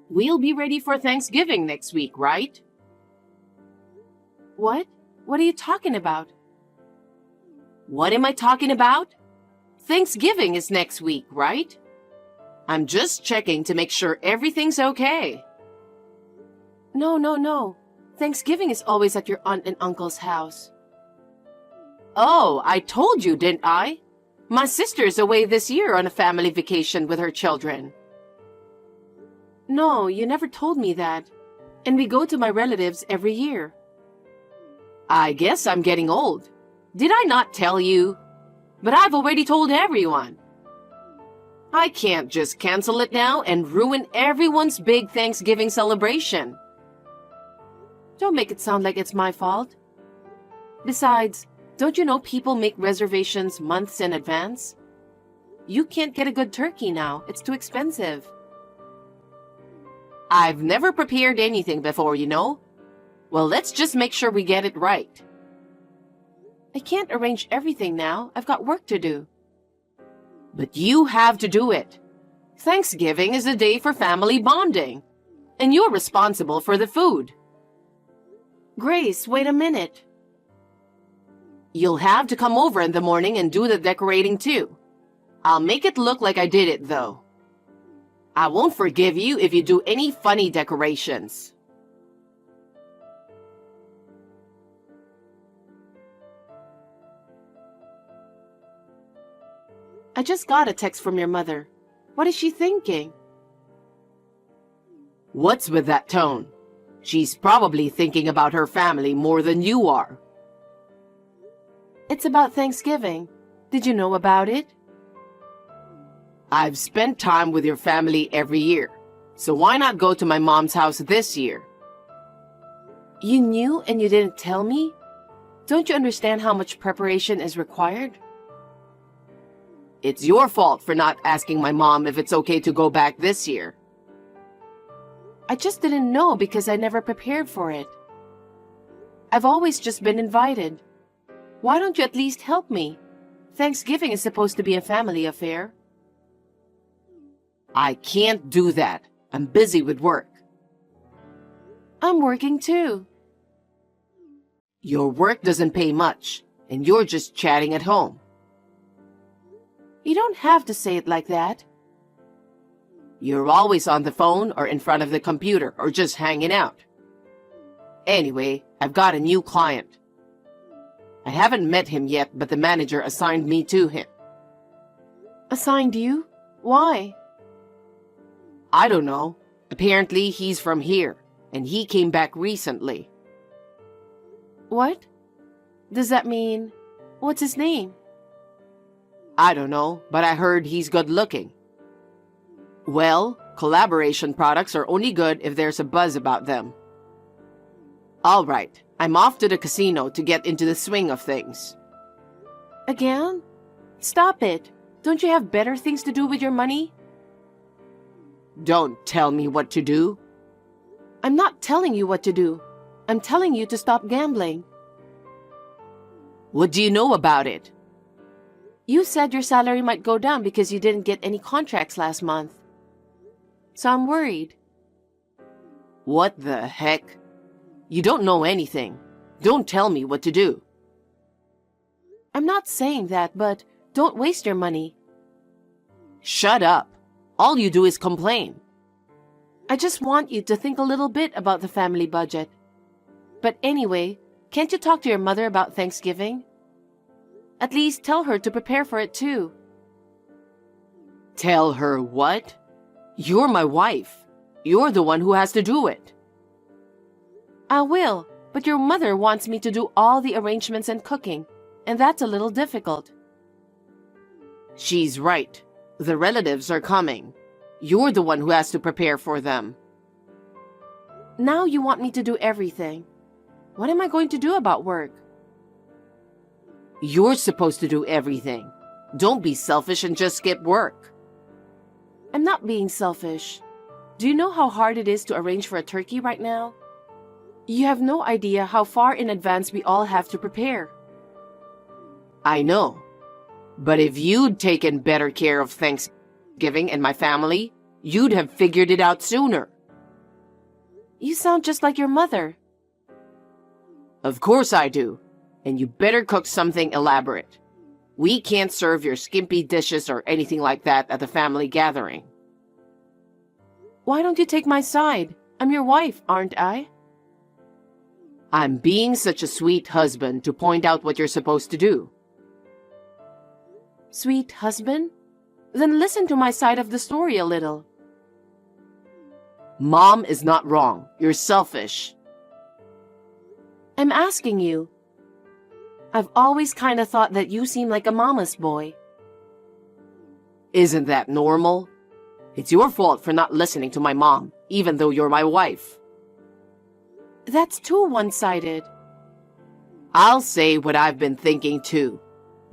We'll be ready for Thanksgiving next week, right? What? What are you talking about? What am I talking about? Thanksgiving is next week, right? I'm just checking to make sure everything's okay. No. Thanksgiving is always at your aunt and uncle's house. Oh, I told you, didn't I? My sister's away this year on a family vacation with her children. No, you never told me that. And we go to my relatives every year. I guess I'm getting old. Did I not tell you? But I've already told everyone. I can't just cancel it now and ruin everyone's big Thanksgiving celebration. Don't make it sound like it's my fault. Besides, don't you know people make reservations months in advance? You can't get a good turkey now. It's too expensive. I've never prepared anything before, you know. Well, let's just make sure we get it right. I can't arrange everything now. I've got work to do. But you have to do it. Thanksgiving is a day for family bonding, and you're responsible for the food. Grace, wait a minute. You'll have to come over in the morning and do the decorating too. I'll make it look like I did it, though. I won't forgive you if you do any funny decorations. I just got a text from your mother. What is she thinking? What's with that tone? She's probably thinking about her family more than you are. It's about Thanksgiving. Did you know about it? I've spent time with your family every year, so why not go to my mom's house this year? You knew and you didn't tell me? Don't you understand how much preparation is required? It's your fault for not asking my mom if it's okay to go back this year. I just didn't know because I never prepared for it. I've always just been invited. Why don't you at least help me? Thanksgiving is supposed to be a family affair. I can't do that. I'm busy with work. I'm working too. Your work doesn't pay much, and you're just chatting at home. You don't have to say it like that. You're always on the phone or in front of the computer or just hanging out. Anyway, I've got a new client. I haven't met him yet, but the manager assigned me to him. Assigned you? Why? I don't know. Apparently, he's from here, and he came back recently. What? Does that mean... What's his name? I don't know, but I heard he's good looking. Well, collaboration products are only good if there's a buzz about them. All right, I'm off to the casino to get into the swing of things. Again? Stop it. Don't you have better things to do with your money? Don't tell me what to do. I'm not telling you what to do. I'm telling you to stop gambling. What do you know about it? You said your salary might go down because you didn't get any contracts last month. So I'm worried. What the heck? You don't know anything. Don't tell me what to do. I'm not saying that, but don't waste your money. Shut up. All you do is complain. I just want you to think a little bit about the family budget. But anyway, can't you talk to your mother about Thanksgiving? At least tell her to prepare for it too. Tell her what? You're my wife. You're the one who has to do it. I will, but your mother wants me to do all the arrangements and cooking, and that's a little difficult. She's right. The relatives are coming. You're the one who has to prepare for them. Now you want me to do everything. What am I going to do about work? You're supposed to do everything. Don't be selfish and just skip work. I'm not being selfish. Do you know how hard it is to arrange for a turkey right now? You have no idea how far in advance we all have to prepare. I know. But if you'd taken better care of Thanksgiving and my family, you'd have figured it out sooner. You sound just like your mother. Of course I do. And you better cook something elaborate. We can't serve your skimpy dishes or anything like that at the family gathering. Why don't you take my side? I'm your wife, aren't I? I'm being such a sweet husband to point out what you're supposed to do. Sweet husband? Then listen to my side of the story a little. Mom is not wrong. You're selfish. I'm asking you. I've always kind of thought that you seem like a mama's boy. Isn't that normal? It's your fault for not listening to my mom, even though you're my wife. That's too one-sided. I'll say what I've been thinking too.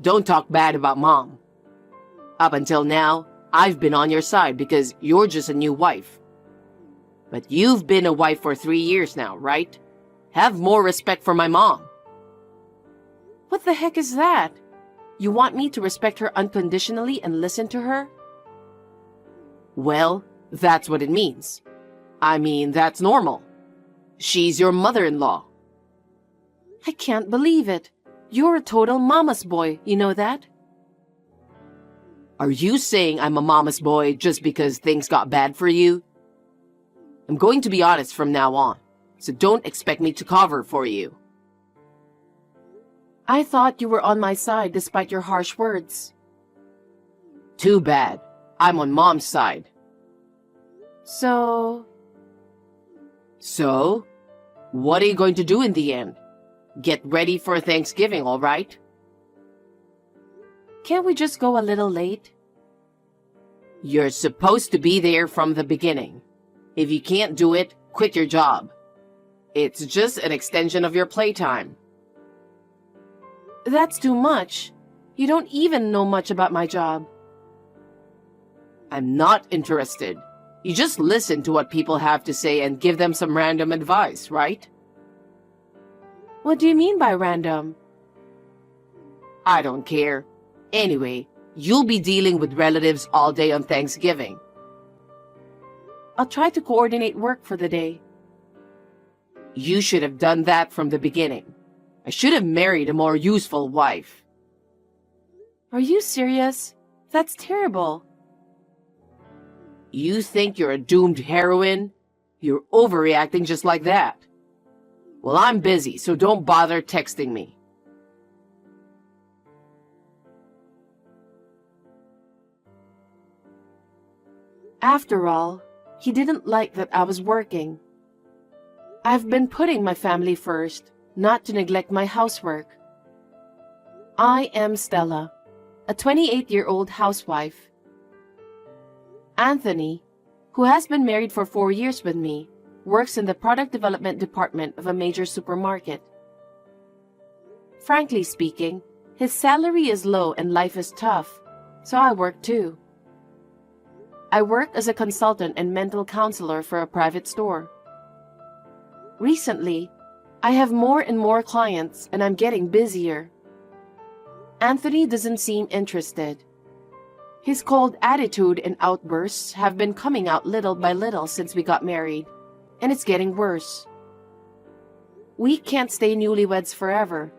Don't talk bad about Mom. Up until now, I've been on your side because you're just a new wife. But you've been a wife for 3 years now, right? Have more respect for my mom. What the heck is that? You want me to respect her unconditionally and listen to her? Well, that's what it means. I mean, that's normal. She's your mother-in-law. I can't believe it. You're a total mama's boy, you know that? Are you saying I'm a mama's boy just because things got bad for you? I'm going to be honest from now on, so don't expect me to cover for you. I thought you were on my side despite your harsh words. Too bad. I'm on Mom's side. So, what are you going to do in the end? Get ready for Thanksgiving, all right? Can't we just go a little late? You're supposed to be there from the beginning. If you can't do it, quit your job. It's just an extension of your playtime. That's too much. You don't even know much about my job. I'm not interested. You just listen to what people have to say and give them some random advice, right? What do you mean by random? I don't care. Anyway, you'll be dealing with relatives all day on Thanksgiving. I'll try to coordinate work for the day. You should have done that from the beginning. I should have married a more useful wife. Are you serious? That's terrible. You think you're a doomed heroine? You're overreacting just like that. Well, I'm busy, so don't bother texting me. After all, he didn't like that I was working. I've been putting my family first, not to neglect my housework. I am Stella, a 28-year-old housewife. Anthony, who has been married for 4 years with me, works in the product development department of a major supermarket. Frankly speaking, his salary is low and life is tough, so I work too. I work as a consultant and mental counselor for a private store. Recently, I have more and more clients and I'm getting busier. Anthony doesn't seem interested. His cold attitude and outbursts have been coming out little by little since we got married, and it's getting worse. We can't stay newlyweds forever,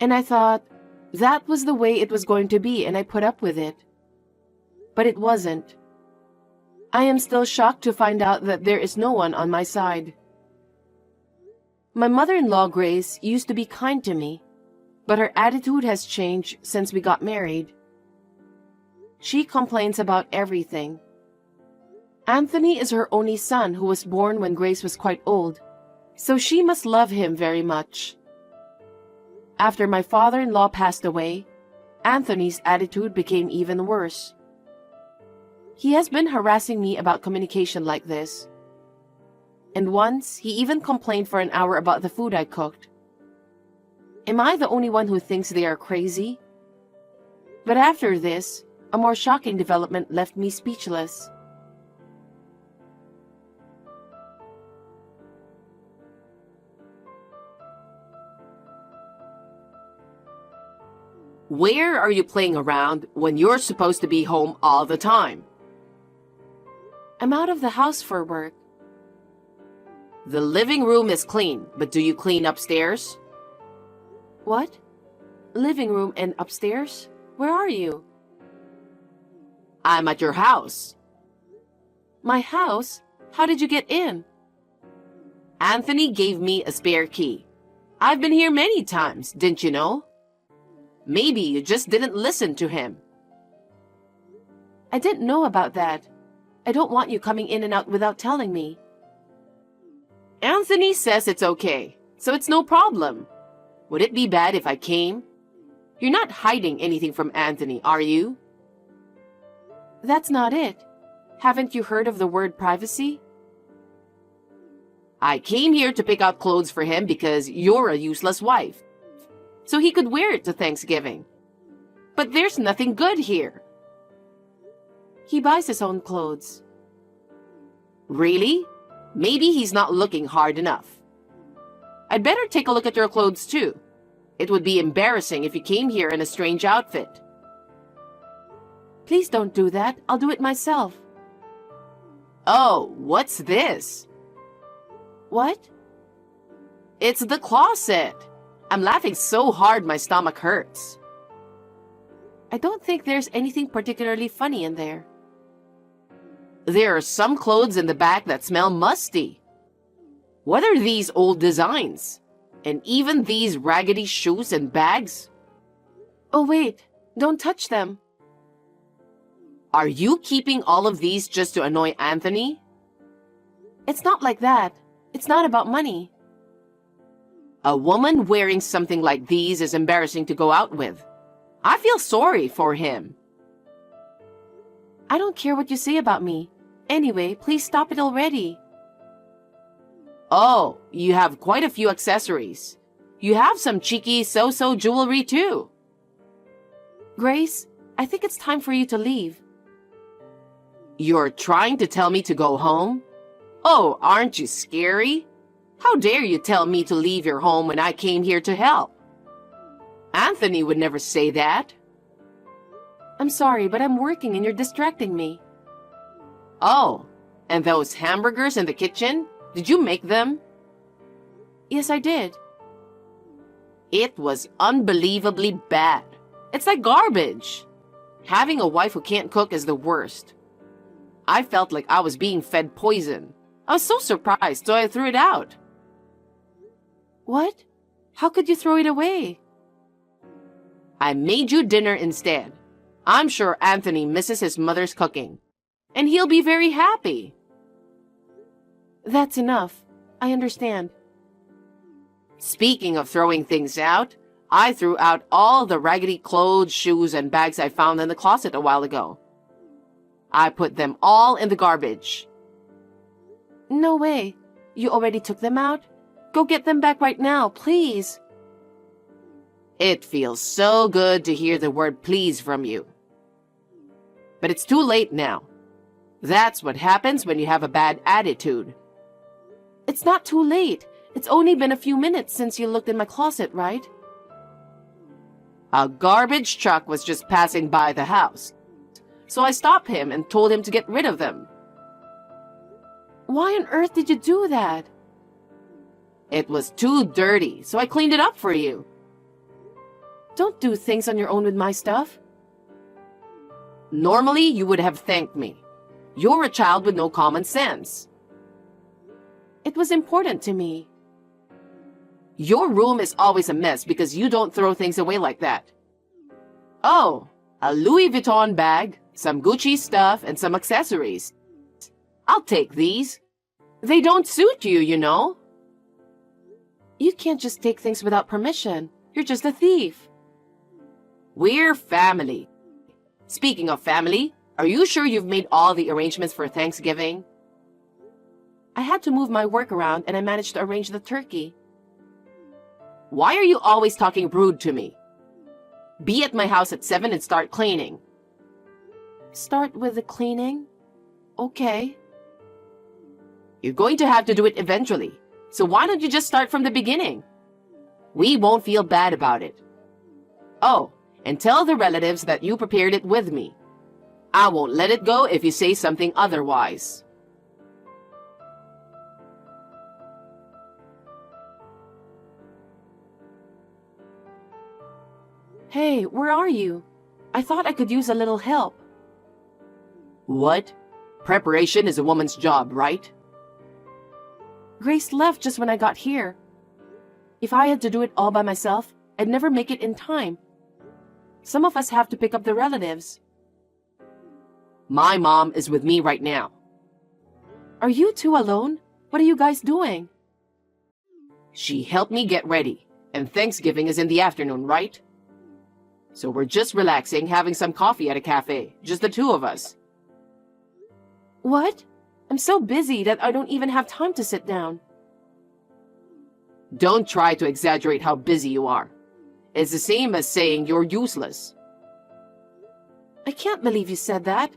and I thought that was the way it was going to be and I put up with it. But it wasn't. I am still shocked to find out that there is no one on my side. My mother-in-law, Grace, used to be kind to me, but her attitude has changed since we got married. She complains about everything. Anthony is her only son who was born when Grace was quite old, so she must love him very much. After my father-in-law passed away, Anthony's attitude became even worse. He has been harassing me about communication like this. And once, he even complained for an hour about the food I cooked. Am I the only one who thinks they are crazy? But after this, a more shocking development left me speechless. Where are you playing around when you're supposed to be home all the time? I'm out of the house for work. The living room is clean, but do you clean upstairs? What? Living room and upstairs? Where are you? I'm at your house. My house? How did you get in? Anthony gave me a spare key. I've been here many times, didn't you know? Maybe you just didn't listen to him. I didn't know about that. I don't want you coming in and out without telling me. Anthony says it's okay, so it's no problem. Would it be bad if I came? You're not hiding anything from Anthony, are you? That's not it. Haven't you heard of the word privacy? I came here to pick out clothes for him because you're a useless wife, so he could wear it to Thanksgiving. But there's nothing good here. He buys his own clothes. Really? Maybe he's not looking hard enough. I'd better take a look at your clothes too. It would be embarrassing if you came here in a strange outfit. Please don't do that. I'll do it myself. Oh, what's this? What? It's the closet. I'm laughing so hard my stomach hurts. I don't think there's anything particularly funny in there. There are some clothes in the back that smell musty. What are these old designs? And even these raggedy shoes and bags? Oh, wait. Don't touch them. Are you keeping all of these just to annoy Anthony? It's not like that. It's not about money. A woman wearing something like these is embarrassing to go out with. I feel sorry for him. I don't care what you say about me. Anyway, please stop it already. Oh, you have quite a few accessories. You have some cheeky so-so jewelry too. Grace, I think it's time for you to leave. You're trying to tell me to go home? Oh, aren't you scary? How dare you tell me to leave your home when I came here to help? Anthony would never say that. I'm sorry, but I'm working and you're distracting me. Oh, and those hamburgers in the kitchen? Did you make them? Yes, I did. It was unbelievably bad. It's like garbage. Having a wife who can't cook is the worst. I felt like I was being fed poison. I was so surprised, so I threw it out. What? How could you throw it away? I made you dinner instead. I'm sure Anthony misses his mother's cooking, and he'll be very happy. That's enough. I understand. Speaking of throwing things out, I threw out all the raggedy clothes, shoes, and bags I found in the closet a while ago. I put them all in the garbage. No way. You already took them out? Go get them back right now, please. It feels so good to hear the word please from you. But it's too late now. That's what happens when you have a bad attitude. It's not too late. It's only been a few minutes since you looked in my closet, right? A garbage truck was just passing by the house, so I stopped him and told him to get rid of them. Why on earth did you do that? It was too dirty, so I cleaned it up for you. Don't do things on your own with my stuff. Normally, you would have thanked me. You're a child with no common sense. It was important to me. Your room is always a mess because you don't throw things away like that. Oh, a Louis Vuitton bag, some Gucci stuff, and some accessories. I'll take these. They don't suit you, you know. You can't just take things without permission. You're just a thief. We're family. Speaking of family, are you sure you've made all the arrangements for Thanksgiving? I had to move my work around and I managed to arrange the turkey. Why are you always talking rude to me? Be at my house at 7 and start cleaning. Start with the cleaning? Okay. You're going to have to do it eventually, so why don't you just start from the beginning? We won't feel bad about it. Oh, and tell the relatives that you prepared it with me. I won't let it go if you say something otherwise. Hey, where are you? I thought I could use a little help. What? Preparation is a woman's job, right? Grace left just when I got here. If I had to do it all by myself, I'd never make it in time. Some of us have to pick up the relatives. My mom is with me right now. Are you two alone? What are you guys doing? She helped me get ready, and Thanksgiving is in the afternoon, right? So we're just relaxing, having some coffee at a cafe, just the two of us. What? I'm so busy that I don't even have time to sit down. Don't try to exaggerate how busy you are. It's the same as saying you're useless. I can't believe you said that.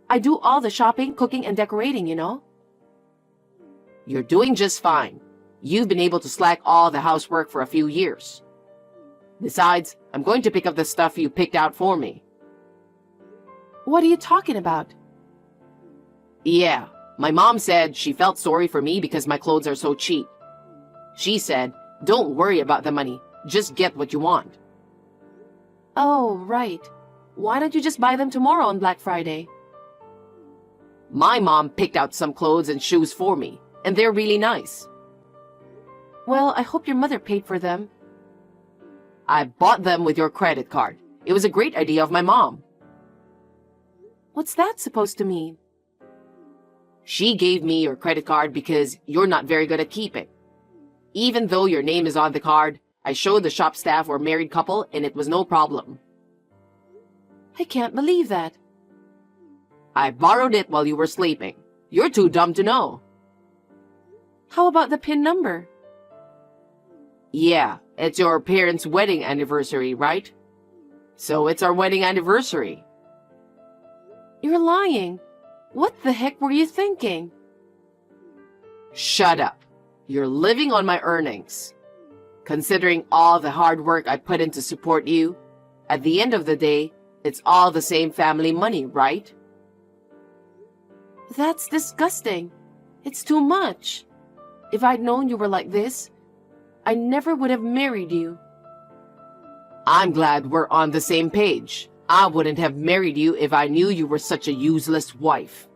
I do all the shopping, cooking, and decorating, you know. You're doing just fine. You've been able to slack all the housework for a few years. Besides, I'm going to pick up the stuff you picked out for me. What are you talking about? Yeah, my mom said she felt sorry for me because my clothes are so cheap. She said, don't worry about the money, just get what you want. Oh, right. Why don't you just buy them tomorrow on Black Friday? My mom picked out some clothes and shoes for me, and they're really nice. Well, I hope your mother paid for them. I bought them with your credit card. It was a great idea of my mom. What's that supposed to mean? She gave me your credit card because you're not very good at keeping. Even though your name is on the card, I showed the shop staff we're a married couple and it was no problem. I can't believe that. I borrowed it while you were sleeping. You're too dumb to know. How about the PIN number? Yeah, it's your parents' wedding anniversary, right? So it's our wedding anniversary. You're lying. What the heck were you thinking? Shut up. You're living on my earnings. Considering all the hard work I put in to support you, at the end of the day, it's all the same family money, right? That's disgusting. It's too much. If I'd known you were like this, I never would have married you. I'm glad we're on the same page. I wouldn't have married you if I knew you were such a useless wife.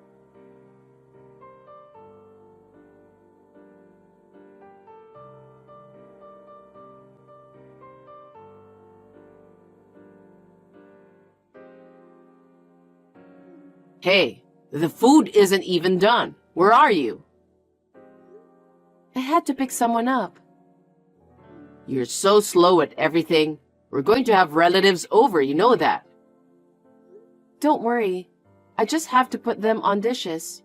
Hey, the food isn't even done. Where are you? I had to pick someone up. You're so slow at everything. We're going to have relatives over, you know that. Don't worry. I just have to put them on dishes.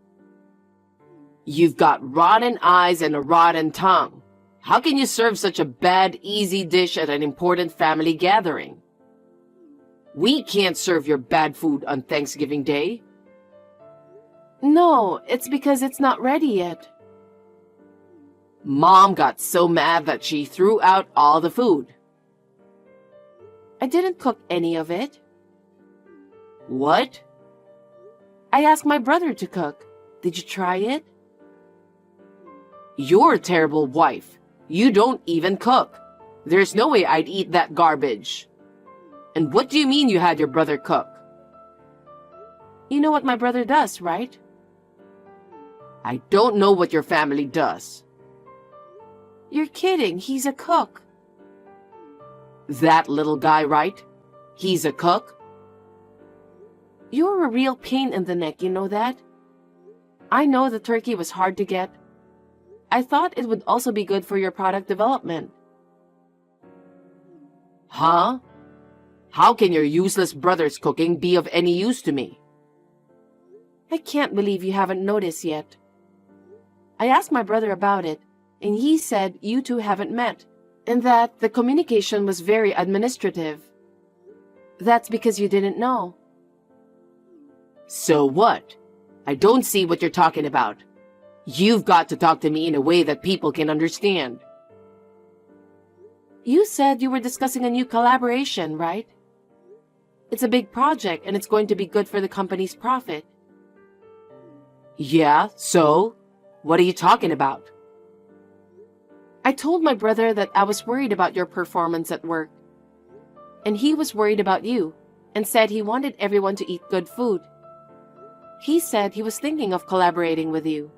You've got rotten eyes and a rotten tongue. How can you serve such a bad, easy dish at an important family gathering? We can't serve your bad food on Thanksgiving Day. No, it's because it's not ready yet. Mom got so mad that she threw out all the food. I didn't cook any of it. What? I asked my brother to cook. Did you try it? You're a terrible wife. You don't even cook. There's no way I'd eat that garbage. And what do you mean you had your brother cook? You know what my brother does, right? I don't know what your family does. You're kidding. He's a cook. That little guy, right? He's a cook? You're a real pain in the neck, you know that? I know the turkey was hard to get. I thought it would also be good for your product development. Huh? How can your useless brother's cooking be of any use to me? I can't believe you haven't noticed yet. I asked my brother about it, and he said you two haven't met, and that the communication was very administrative. That's because you didn't know. So what? I don't see what you're talking about. You've got to talk to me in a way that people can understand. You said you were discussing a new collaboration, right? It's a big project and it's going to be good for the company's profit. Yeah, so? What are you talking about? I told my brother that I was worried about your performance at work. and he was worried about you and said he wanted everyone to eat good food. He said he was thinking of collaborating with you.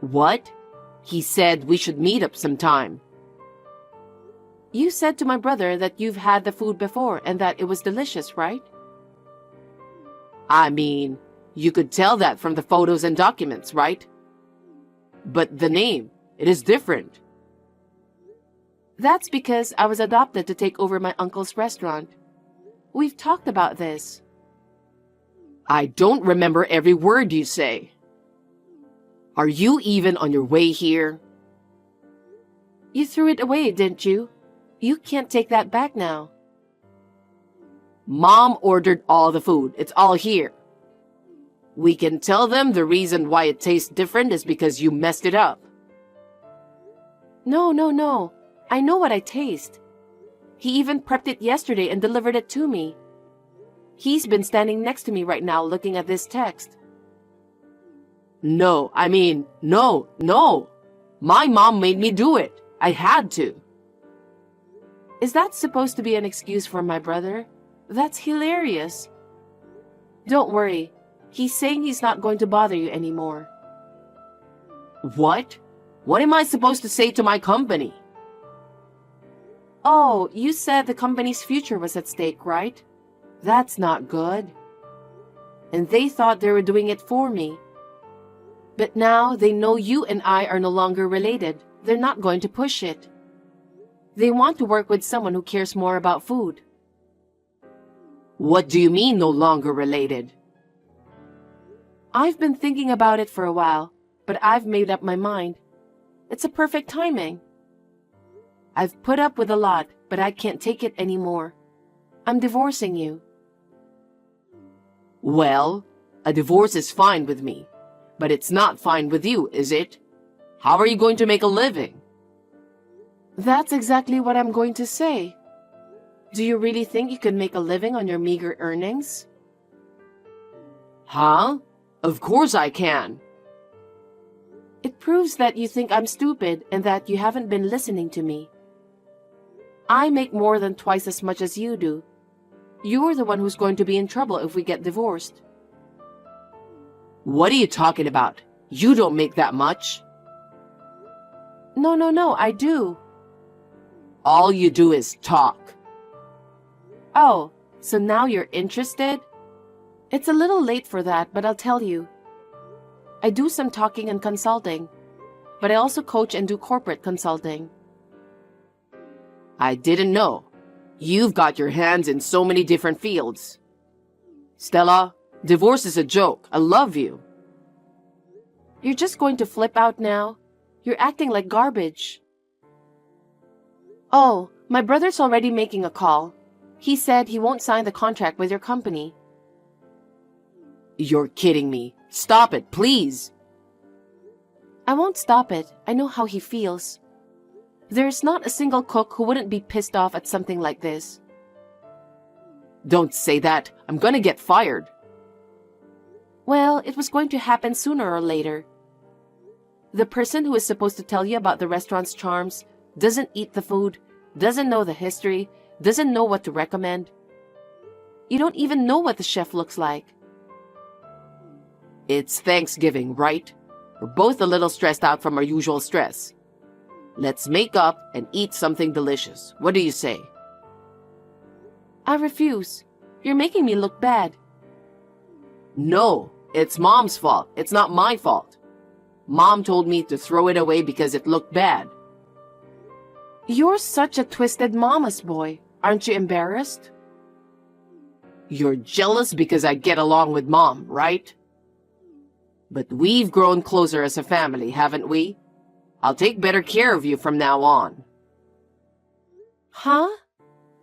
What? He said we should meet up sometime. You said to my brother that you've had the food before and that it was delicious, right? I mean, you could tell that from the photos and documents, right? But the name, it is different. That's because I was adopted to take over my uncle's restaurant. We've talked about this. I don't remember every word you say. Are you even on your way here? You threw it away, didn't you? You can't take that back now. Mom ordered all the food. It's all here. We can tell them the reason why it tastes different is because you messed it up. No. I know what I taste. He even prepped it yesterday and delivered it to me. He's been standing next to me right now looking at this text. No. My mom made me do it. I had to. Is that supposed to be an excuse for my brother? That's hilarious. Don't worry. He's saying he's not going to bother you anymore. What? What am I supposed to say to my company? Oh, you said the company's future was at stake, right? That's not good. And they thought they were doing it for me. But now they know you and I are no longer related. They're not going to push it. They want to work with someone who cares more about food. What do you mean no longer related? I've been thinking about it for a while, but I've made up my mind. It's a perfect timing. I've put up with a lot, but I can't take it anymore. I'm divorcing you. Well, a divorce is fine with me, but it's not fine with you, is it? How are you going to make a living? That's exactly what I'm going to say. Do you really think you can make a living on your meager earnings? Huh? Of course I can. It proves that you think I'm stupid and that you haven't been listening to me. I make more than twice as much as you do. You're the one who's going to be in trouble if we get divorced. What are you talking about? You don't make that much. No, I do. All you do is talk. Oh, so now you're interested? It's a little late for that, but I'll tell you. I do some talking and consulting, but I also coach and do corporate consulting. I didn't know. You've got your hands in so many different fields. Stella, divorce is a joke. I love you. You're just going to flip out now? You're acting like garbage. Oh, my brother's already making a call. He said he won't sign the contract with your company. You're kidding me. Stop it, please. I won't stop it. I know how he feels. There's not a single cook who wouldn't be pissed off at something like this. Don't say that. I'm gonna get fired. Well, it was going to happen sooner or later. The person who is supposed to tell you about the restaurant's charms doesn't eat the food, doesn't know the history, doesn't know what to recommend. You don't even know what the chef looks like. It's Thanksgiving, right? We're both a little stressed out from our usual stress. Let's make up and eat something delicious. What do you say? I refuse. You're making me look bad. No, it's Mom's fault. It's not my fault. Mom told me to throw it away because it looked bad. You're such a twisted mama's boy. Aren't you embarrassed? You're jealous because I get along with Mom, right? But we've grown closer as a family, haven't we? I'll take better care of you from now on. Huh?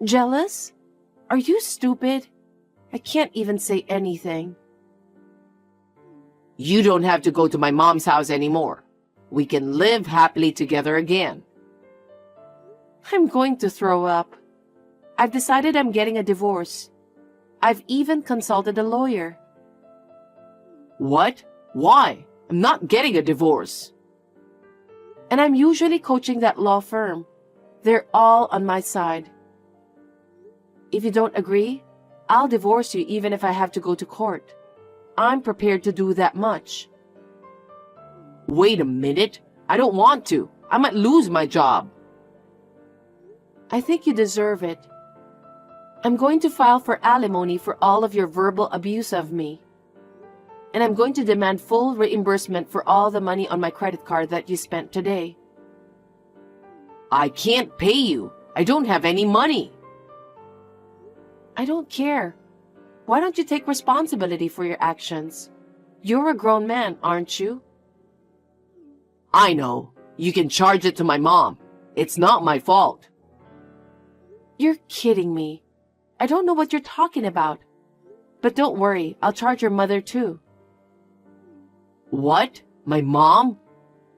Jealous? Are you stupid? I can't even say anything. You don't have to go to my mom's house anymore. We can live happily together again. I'm going to throw up. I've decided I'm getting a divorce. I've even consulted a lawyer. What? Why? I'm not getting a divorce. And I'm usually coaching that law firm. They're all on my side. If you don't agree, I'll divorce you even if I have to go to court. I'm prepared to do that much. Wait a minute. I don't want to. I might lose my job. I think you deserve it. I'm going to file for alimony for all of your verbal abuse of me. And I'm going to demand full reimbursement for all the money on my credit card that you spent today. I can't pay you. I don't have any money. I don't care. Why don't you take responsibility for your actions? You're a grown man, aren't you? I know. You can charge it to my mom. It's not my fault. You're kidding me. I don't know what you're talking about. But don't worry, I'll charge your mother too. What? My mom?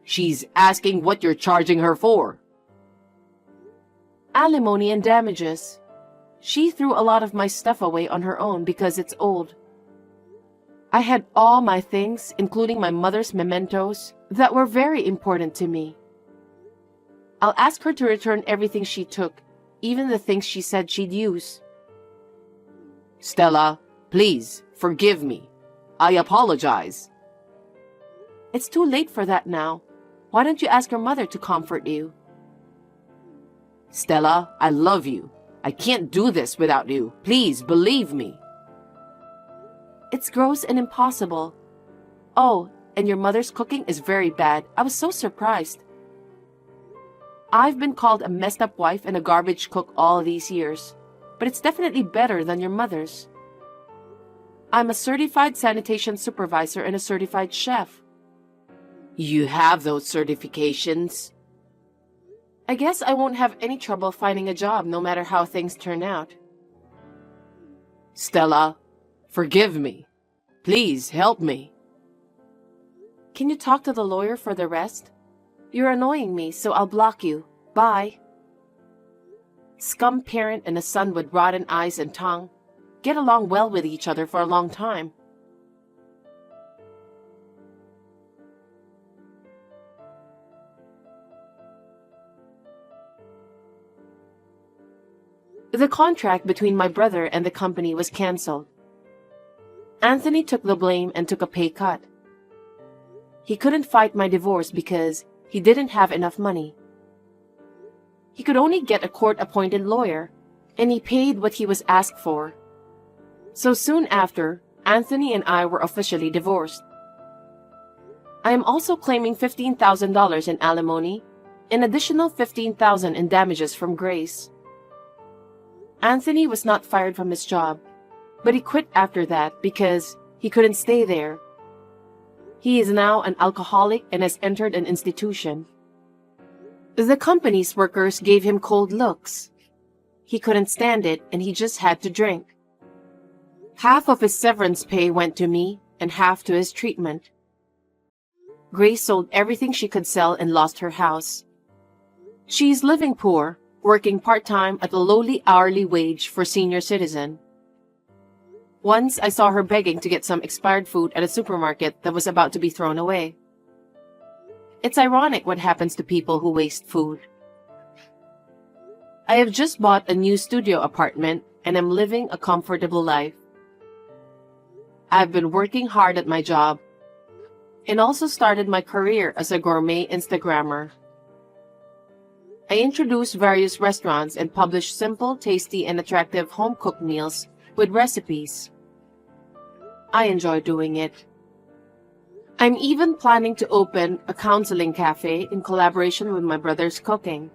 She's asking what you're charging her for. Alimony and damages. She threw a lot of my stuff away on her own because it's old. I had all my things, including my mother's mementos, that were very important to me. I'll ask her to return everything she took, even the things she said she'd use. Stella, please, forgive me. I apologize. It's too late for that now. Why don't you ask your mother to comfort you? Stella, I love you. I can't do this without you. Please believe me. It's gross and impossible. Oh, and your mother's cooking is very bad. I was so surprised. I've been called a messed up wife and a garbage cook all these years, but it's definitely better than your mother's. I'm a certified sanitation supervisor and a certified chef. You have those certifications? I guess I won't have any trouble finding a job no matter how things turn out. Stella, forgive me. Please help me. Can you talk to the lawyer for the rest? You're annoying me, so I'll block you. Bye. Scum parent and a son with rotten eyes and tongue. Get along well with each other for a long time. The contract between my brother and the company was canceled. Anthony took the blame and took a pay cut. He couldn't fight my divorce because he didn't have enough money. He could only get a court-appointed lawyer, and he paid what he was asked for. So soon after, Anthony and I were officially divorced. I am also claiming $15,000 in alimony, an additional $15,000 in damages from Grace. Anthony was not fired from his job, but he quit after that because he couldn't stay there. He is now an alcoholic and has entered an institution. The company's workers gave him cold looks. He couldn't stand it and he just had to drink. Half of his severance pay went to me and half to his treatment. Grace sold everything she could sell and lost her house. She's living poor, working part-time at a lowly hourly wage for senior citizen. Once I saw her begging to get some expired food at a supermarket that was about to be thrown away. It's ironic what happens to people who waste food. I have just bought a new studio apartment and am living a comfortable life. I've been working hard at my job and also started my career as a gourmet Instagrammer. I introduce various restaurants and publish simple, tasty, and attractive home-cooked meals with recipes. I enjoy doing it. I'm even planning to open a counseling cafe in collaboration with my brother's cooking.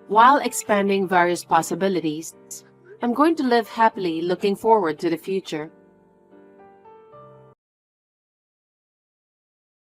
While expanding various possibilities, I'm going to live happily looking forward to the future.